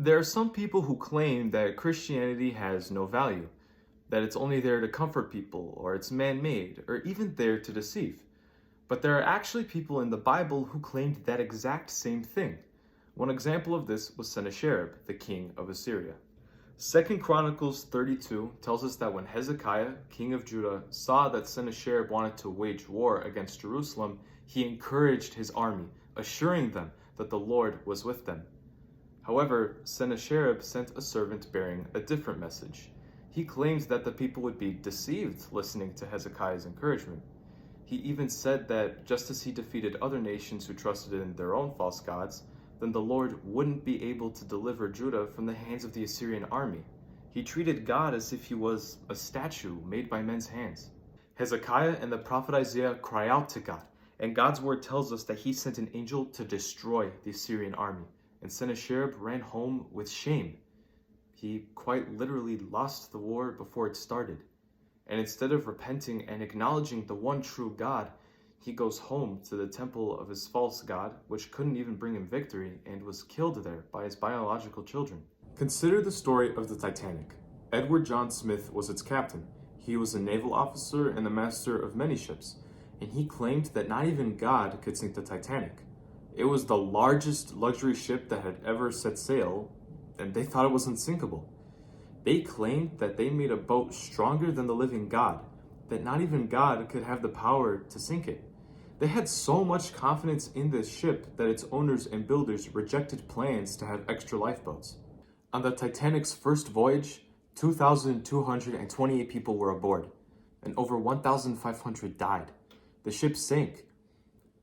There are some people who claim that Christianity has no value, that it's only there to comfort people, or it's man-made, or even there to deceive. But there are actually people in the Bible who claimed that exact same thing. One example of this was Sennacherib, the king of Assyria. 2 Chronicles 32 tells us that when Hezekiah, king of Judah, saw that Sennacherib wanted to wage war against Jerusalem, he encouraged his army, assuring them that the Lord was with them. However, Sennacherib sent a servant bearing a different message. He claimed that the people would be deceived listening to Hezekiah's encouragement. He even said that just as he defeated other nations who trusted in their own false gods, then the Lord wouldn't be able to deliver Judah from the hands of the Assyrian army. He treated God as if he was a statue made by men's hands. Hezekiah and the prophet Isaiah cry out to God, and God's word tells us that he sent an angel to destroy the Assyrian army, and Sennacherib ran home with shame. He quite literally lost the war before it started. And instead of repenting and acknowledging the one true God, he goes home to the temple of his false god, which couldn't even bring him victory, and was killed there by his biological children. Consider the story of the Titanic. Edward John Smith was its captain. He was a naval officer and the master of many ships, and he claimed that not even God could sink the Titanic. It was the largest luxury ship that had ever set sail, and they thought it was unsinkable. They claimed that they made a boat stronger than the living God, that not even God could have the power to sink it. They had so much confidence in this ship that its owners and builders rejected plans to have extra lifeboats. On the Titanic's first voyage, 2,228 people were aboard, and over 1,500 died. The ship sank.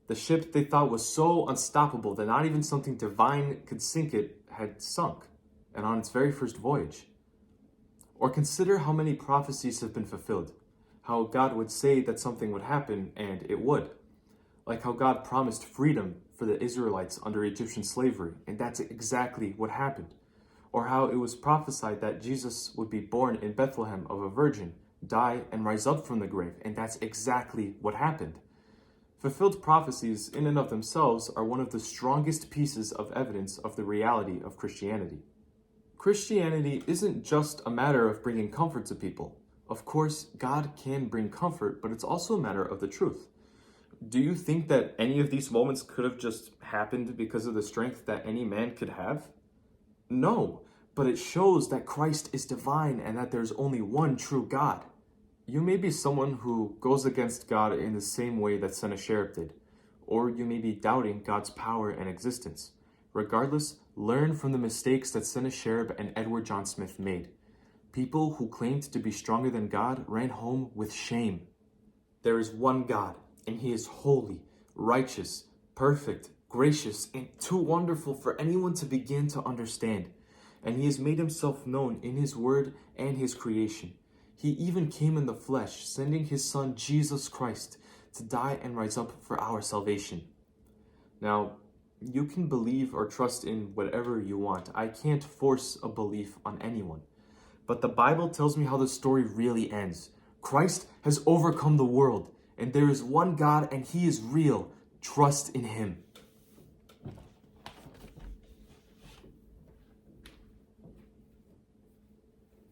The ship they thought was so unstoppable that not even something divine could sink it had sunk, and on its very first voyage. Or consider how many prophecies have been fulfilled, how God would say that something would happen, and it would. Like how God promised freedom for the Israelites under Egyptian slavery, and that's exactly what happened. Or how it was prophesied that Jesus would be born in Bethlehem of a virgin, die and rise up from the grave, and that's exactly what happened. Fulfilled prophecies in and of themselves are one of the strongest pieces of evidence of the reality of Christianity. Christianity isn't just a matter of bringing comfort to people. Of course, God can bring comfort, but it's also a matter of the truth. Do you think that any of these moments could have just happened because of the strength that any man could have? No, but it shows that Christ is divine and that there's only one true God. You may be someone who goes against God in the same way that Sennacherib did, or you may be doubting God's power and existence. Regardless, learn from the mistakes that Sennacherib and Edward John Smith made. People who claimed to be stronger than God ran home with shame. There is one God, and he is holy, righteous, perfect, gracious, and too wonderful for anyone to begin to understand. And he has made himself known in his word and his creation. He even came in the flesh, sending his son Jesus Christ to die and rise up for our salvation. Now, you can believe or trust in whatever you want. I can't force a belief on anyone. But the Bible tells me how the story really ends. Christ has overcome the world, and there is one God, and he is real. Trust in him.